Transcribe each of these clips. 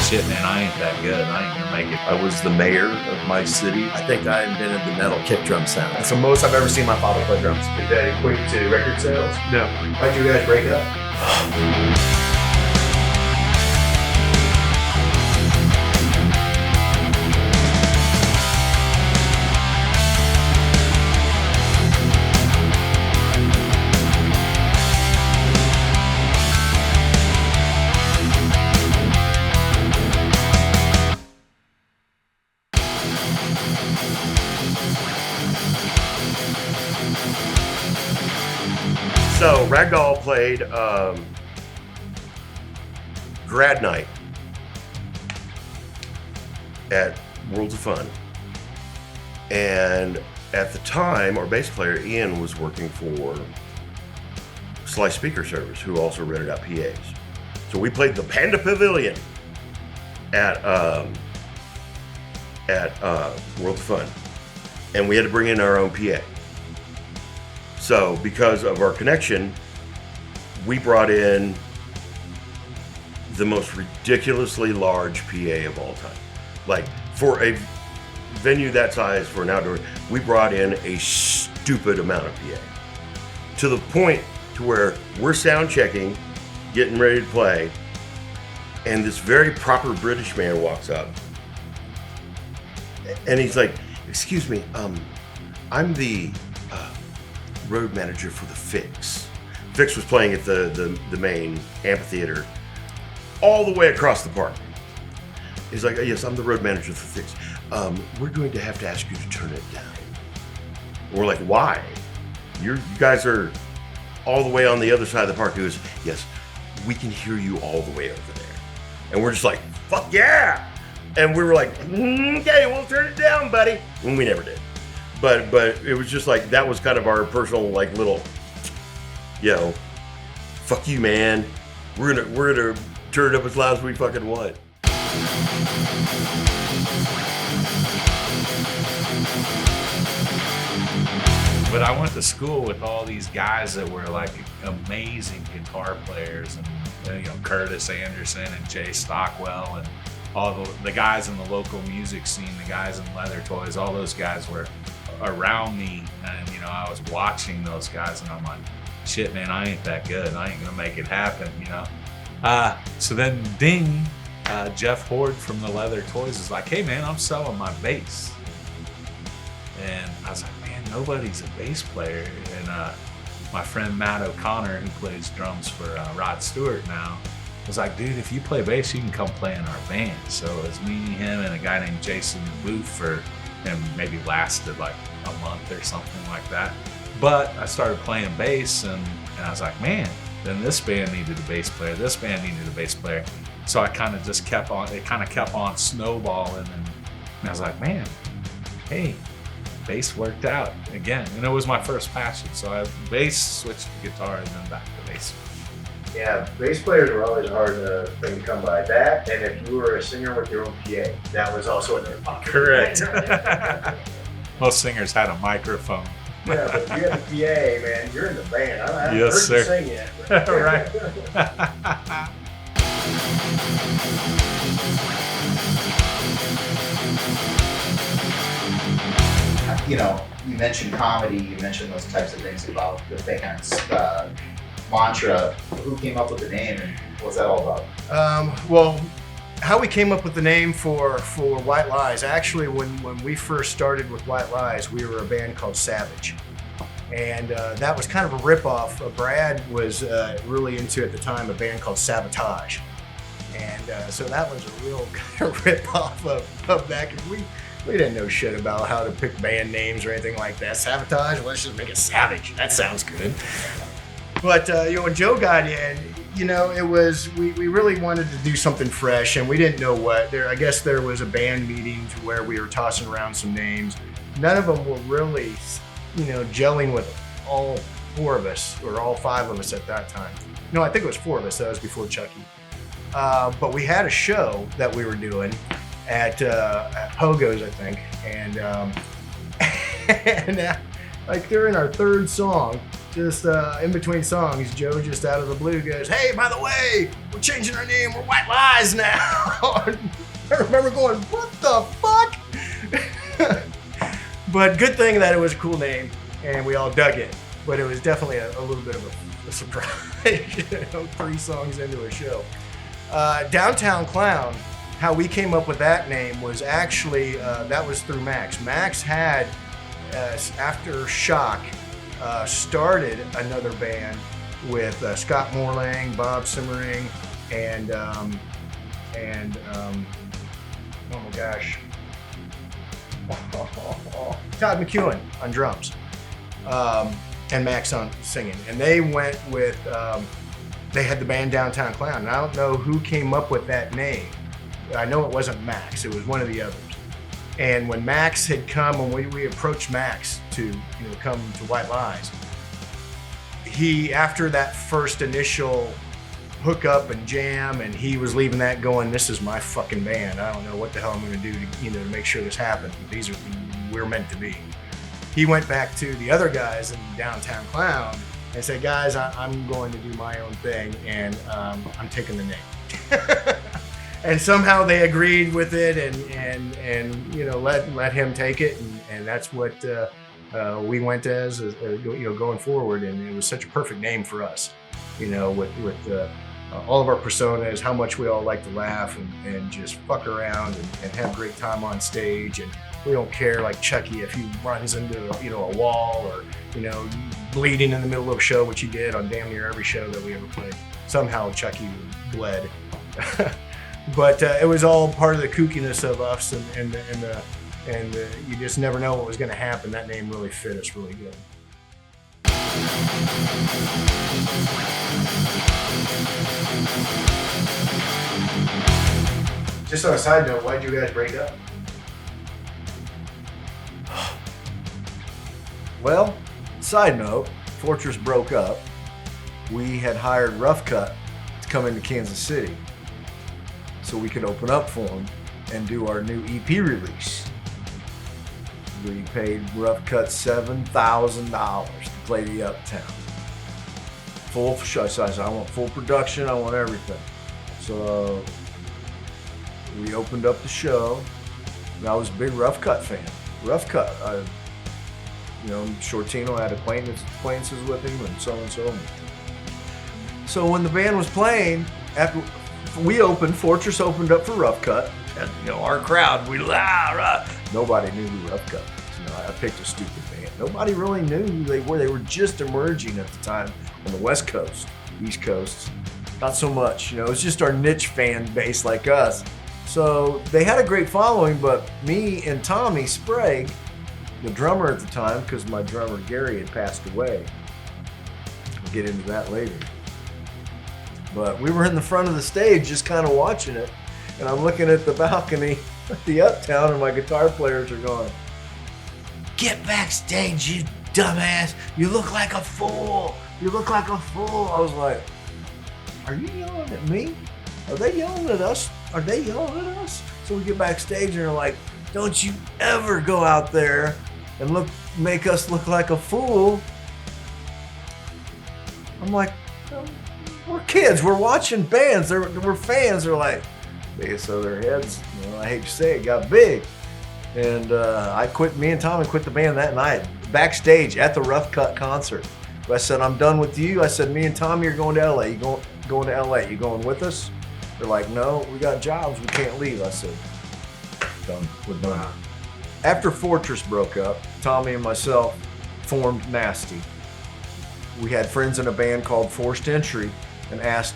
shit, man, I ain't that good. I ain't gonna make it. I was the mayor of my city. I think I invented the metal kick drum sound. That's the most I've ever seen my father play drums. Did that equate to record sales? No. Why'd you guys break up? So Ragdoll played grad night at Worlds of Fun, and at the time our bass player Ian was working for Slice Speaker Service, who also rented out PAs. So we played the Panda Pavilion at Worlds of Fun, and we had to bring in our own PA. So because of our connection, we brought in the most ridiculously large PA of all time. Like, for a venue that size for an outdoor, we brought in a stupid amount of PA. To the point to where we're sound checking, getting ready to play, and this very proper British man walks up. And he's like, "Excuse me, I'm the road manager for the Fix." Fix was playing at the main amphitheater all the way across the park. He's like, "Yes, I'm the road manager for Fix. We're going to have to ask you to turn it down." We're like, "Why? You guys are all the way on the other side of the park." He goes, "Yes, we can hear you all the way over there." And we're just like, "Fuck yeah!" And we were like, "Okay, we'll turn it down, buddy." And we never did. But it was just like, that was kind of our personal, like, little, fuck you, man. We're gonna turn it up as loud as we fucking want. But I went to school with all these guys that were like amazing guitar players, and Curtis Andersen and Jay Stockwell and all the guys in the local music scene, the guys in Leather Toys, all those guys were around me, and I was watching those guys, and I'm like, shit, man, I ain't that good. I ain't gonna make it happen, So then ding, Jeff Horde from the Leather Toys is like, "Hey man, I'm selling my bass." And I was like, man, nobody's a bass player. And my friend Matt O'Connor, who plays drums for Rod Stewart now, was like, "Dude, if you play bass, you can come play in our band." So it was me, him, and a guy named Jason Booth, and maybe lasted like a month or something like that. But I started playing bass, and I was like, man, then this band needed a bass player, this band needed a bass player. So I kind of just kept on snowballing, and I was like, man, hey, bass worked out again. And it was my first passion. So I bass, switched to guitar, and then back to bass. Yeah, bass players were always a hard thing to come by. That, and if you were a singer with your own PA, that was also in their pocket. Correct. Most singers had a microphone. Yeah, but if you had a PA, man, you're in the band. I haven't Yes, heard sir. you sing yet. Right. You mentioned comedy, you mentioned those types of things about the band's mantra. Who came up with the name, and what's that all about? Well, how we came up with the name for White Lize, actually when we first started with White Lize, we were a band called Savage. And that was kind of a ripoff. Brad was really into, at the time, a band called Sabotage. And so that was a real kind of ripoff of that, because we didn't know shit about how to pick band names or anything like that. Sabotage, let's just make it Savage. That sounds good. But when Joe got in, it was, we really wanted to do something fresh, and we didn't know what. I guess there was a band meeting to where we were tossing around some names. None of them were really, gelling with all four of us, or all five of us at that time. No, I think it was four of us. That was before Chucky. But we had a show that we were doing at Pogo's, I think, and like during our third song, just in between songs, Joe just out of the blue goes, "Hey, by the way, we're changing our name. We're White Lize now." I remember going, "What the fuck?" But good thing that it was a cool name, and we all dug it. But it was definitely a little bit of a surprise, 3 songs into a show. Downtown Clown, how we came up with that name was actually, that was through Max. Max had, after Shock, started another band with Scott Morlang, Bob Simmering, and oh my gosh, Todd McEwen on drums, and Max on singing. And they went with, they had the band Downtown Clown. And I don't know who came up with that name. I know it wasn't Max, it was one of the others. And when Max had come, when we approached Max to come to White Lize, he, after that first initial hook up and jam, and he was leaving that going, "This is my fucking band. I don't know what the hell I'm going to do to make sure this happens. We're meant to be." He went back to the other guys in Downtown Clown and said, "Guys, I'm going to do my own thing, and I'm taking the name." And somehow they agreed with it, and let him take it, and that's what we went as going forward. And it was such a perfect name for us, with all of our personas, how much we all like to laugh and just fuck around and have a great time on stage. And we don't care, like Chucky, if he runs into a wall or bleeding in the middle of a show, which he did on damn near every show that we ever played. Somehow Chucky bled. But it was all part of the kookiness of us, and you just never know what was going to happen. That name really fit us really good. Just on a side note, why'd you guys break up? Well, side note, Fortress broke up. We had hired Rough Cut to come into Kansas City so we could open up for them and do our new EP release. We paid Rough Cut $7,000 to play the Uptown. Full show size. I want full production. I want everything. So we opened up the show, and I was a big Rough Cut fan. Rough Cut, Shortino had acquaintances with him, and so and so. So when the band was playing, after we opened, Fortress opened up for Rough Cut, and our crowd, we nobody knew who Rough Cut was. I picked a stupid band. Nobody really knew who they were. They were just emerging at the time on the West Coast, East Coast. Not so much, it was just our niche fan base like us. So they had a great following, but me and Tommy Sprague, the drummer at the time, because my drummer Gary had passed away. We'll get into that later. But we were in the front of the stage just kind of watching it, and I'm looking at the balcony at the Uptown, and my guitar players are going, "Get backstage, you dumbass. You look like a fool. You look like a fool." I was like, "Are you yelling at me? Are they yelling at us? Are they yelling at us?" So we get backstage, and they're like, "Don't you ever go out there and make us look like a fool." I'm like, "We're kids. We're watching bands. We're fans." They're like, so their heads, I hate to say it, got big. And me and Tommy quit the band that night, backstage at the Rough Cut concert. I said, "I'm done with you." I said, "Me and Tommy are going to LA. You going to LA? You going with us?" They're like, "No, we got jobs. We can't leave." I said, "Done. We're done." After Fortress broke up, Tommy and myself formed Nasty. We had friends in a band called Forced Entry and asked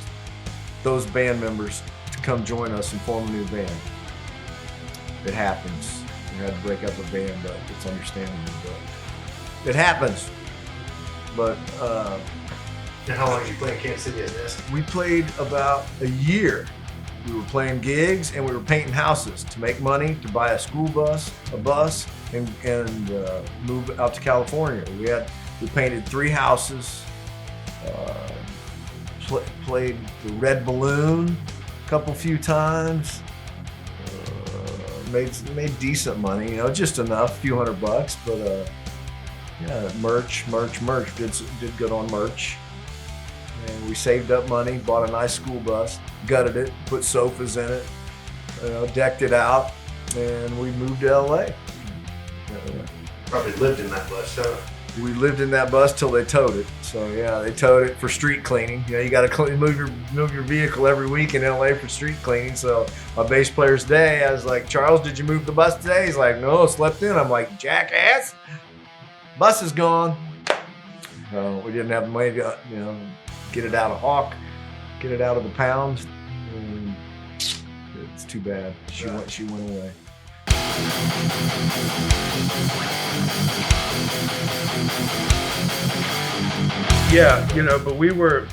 those band members to come join us and form a new band. It happens. We had to break up a band, but it's understandable. But it happens. But And how long did you play in Kansas City as Nasty? we played about a year. We were playing gigs and we were painting houses to make money to buy a school bus, and move out to California. We painted 3 houses. Played the Red Balloon a few times. Made decent money, just enough, a few $100, but Yeah, merch. Did good on merch. And we saved up money, bought a nice school bus, gutted it, put sofas in it, decked it out, and we moved to LA. Probably lived in that bus, huh? We lived in that bus till they towed it. So yeah, they towed it for street cleaning. You got to move your vehicle every week in LA for street cleaning. So my bass player's day, I was like, Charles, did you move the bus today? He's like, no, slept in. I'm like, jackass, bus is gone. We didn't have money to, get it out of Hawk, get it out of the pound. And it's too bad. She went away. Yeah, but we were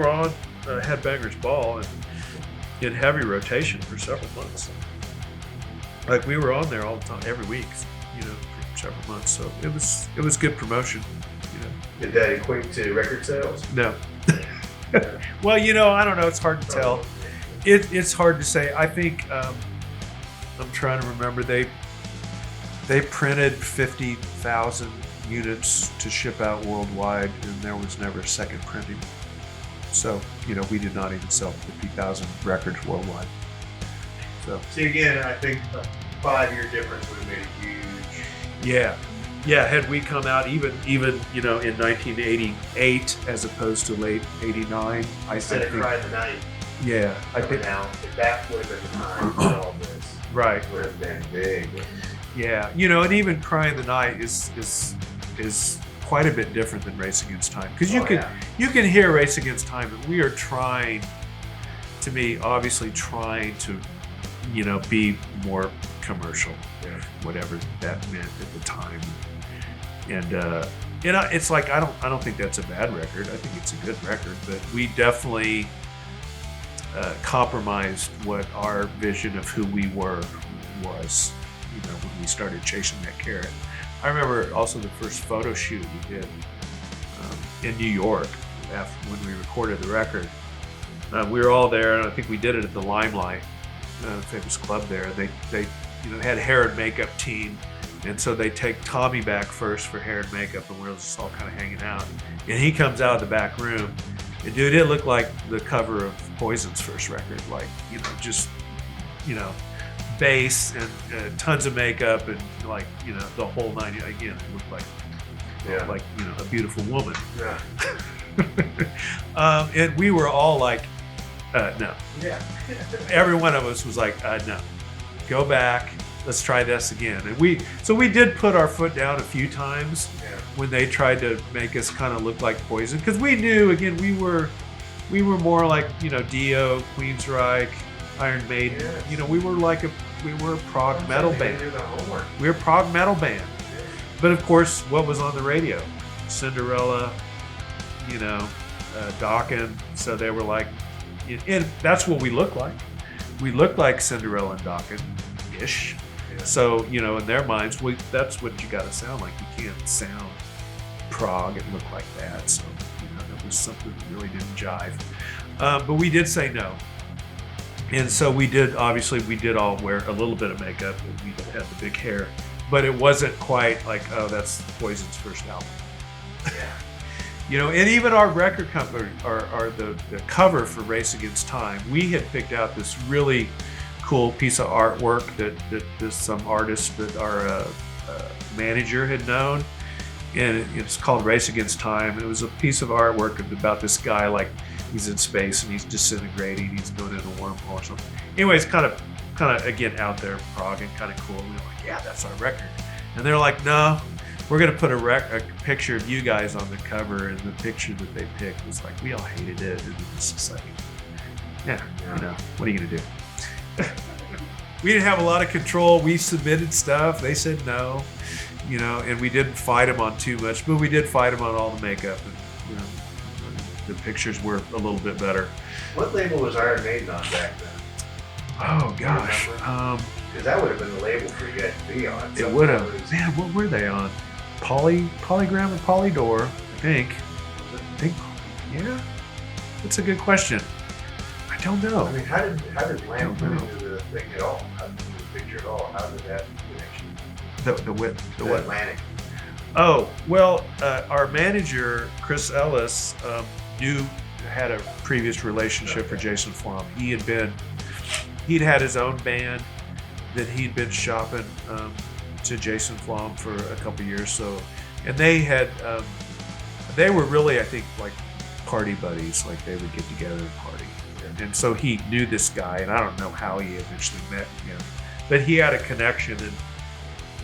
on Headbangers Ball and in heavy rotation for several months. Like we were on there all the time, every week, for several months. So it was good promotion. Did that equate to record sales? No. Well, I don't know. It's hard to tell. It's hard to say. I think I'm trying to remember. They printed 50,000 units to ship out worldwide, and there was never a second printing. So we did not even sell 50,000 records worldwide. So see, again, I think a 5-year difference would have made a huge. Yeah. Had we come out even in 1988 as opposed to late '89, I Instead of think. Cry the Night. Yeah, I think now if that would have been the time for all this, right. It would have been big. Yeah, and even Crying the Night is quite a bit different than Race Against Time, because you can hear Race Against Time, but we are trying to be more commercial, whatever that meant at the time. And it's like I don't think that's a bad record. I think it's a good record, but we definitely compromised what our vision of who we were was. When we started chasing that carrot. I remember also the first photo shoot we did in New York when we recorded the record. We were all there, and I think we did it at the Limelight, famous club there. They had a hair and makeup team, and so they take Tommy back first for hair and makeup, and we're just all kind of hanging out. And he comes out of the back room, and dude, it looked like the cover of Poison's first record, like bass and tons of makeup and the whole nine. Again, it looked like a beautiful woman. Yeah. And we were all like, no. Yeah. Every one of us was like, no. Go back. Let's try this again. And we did put our foot down a few times when they tried to make us kind of look like Poison, because we knew, again, we were more like Dio, Queensryche, Iron Maiden. Yes. We were a prog metal band. We were a prog metal band. Yeah. But of course, what was on the radio? Cinderella, Dokken. So they were like, and that's what we looked like. We looked like Cinderella and Dokken-ish. Yeah. So, in their minds, that's what you got to sound like. You can't sound prog and look like that. So, that was something that really didn't jive. But we did say no. And so we did all wear a little bit of makeup, and we had the big hair, but it wasn't quite like, oh, that's Poison's first album. Yeah. And even our record company, the cover for Race Against Time, we had picked out this really cool piece of artwork that some artist that our manager had known, and it's called Race Against Time. It was a piece of artwork about this guy, like, he's in space and he's disintegrating. He's going in a wormhole or something. Anyways, kind of again out there, prog and kind of cool. We were like, yeah, that's our record. And they're like, no, we're gonna put a picture of you guys on the cover. And the picture that they picked was like, we all hated it. And it's just like, what are you gonna do? We didn't have a lot of control. We submitted stuff. They said no, and we didn't fight them on too much, but we did fight them on all the makeup. And, the pictures were a little bit better. What label was Iron Maiden on back then? Oh gosh, Because that would have been the label for you guys to be on. it would have. Man, what were they on? Polygram or Polydor? I think. Yeah. That's a good question. I don't know. I mean, how did Lamb put into the thing at all? How did the picture at all? How did that connection? The what? Atlantic. Oh, well, our manager, Chris Ellis, had a previous relationship for Jason Flom. He'd had his own band that he'd been shopping to Jason Flom for a couple years. So, and they were really, I think, like party buddies. Like they would get together and party. And so he knew this guy, and I don't know how he eventually met him, but he had a connection. And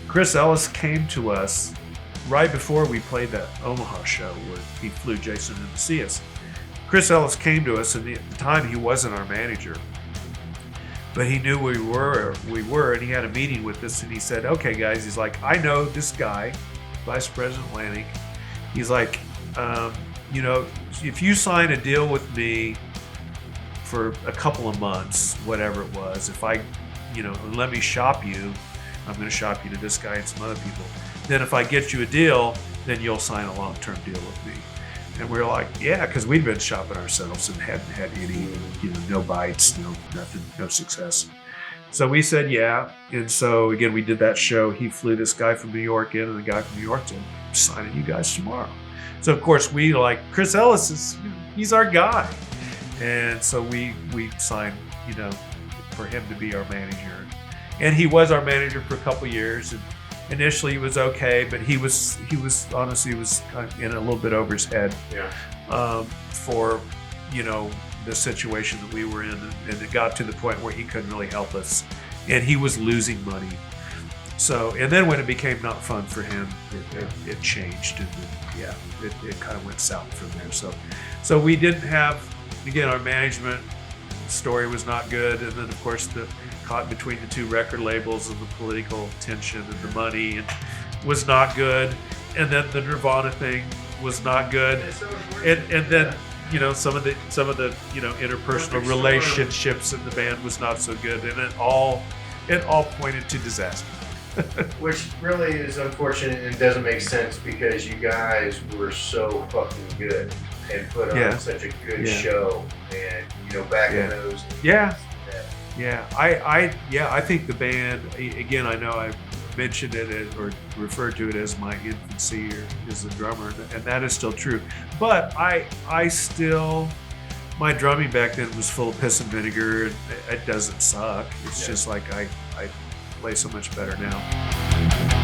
Chris Ellis came to us right before we played that Omaha show where he flew Jason in to see us. Chris Ellis came to us, and at the time he wasn't our manager, but he knew we were, and he had a meeting with us, and he said, "Okay, guys," he's like, "I know this guy, Vice President Lanning." He's like, if you sign a deal with me for a couple of months, whatever it was, if I, let me shop you, I'm going to shop you to this guy and some other people. Then if I get you a deal, then you'll sign a long-term deal with me. And we were like, yeah, because we'd been shopping ourselves and hadn't had any, no bites, no nothing, no success. So we said, yeah. And so again, we did that show. He flew this guy from New York in, and the guy from New York said, "I'm signing you guys tomorrow." So of course we Chris Ellis he's our guy. And so we signed, for him to be our manager. And he was our manager for a couple years. And initially he was okay, but he was honestly kind of in a little bit over his head for, the situation that we were in. And it got to the point where he couldn't really help us. And he was losing money. So, and then when it became not fun for him, it changed. And it kind of went south from there. So we didn't have, again, our management story was not good, and then of course the caught between the two record labels and the political tension and the money was not good, and then the Nirvana thing was not good, and then some of the interpersonal relationships in the band was not so good, and it all pointed to disaster. Which really is unfortunate and doesn't make sense because you guys were so fucking good and put on such a good show, and back in those days, I think the band, again, I know I mentioned it or referred to it as my infancy or as a drummer, and that is still true, but I still, my drumming back then was full of piss and vinegar, and it doesn't suck. It's just like I play so much better now.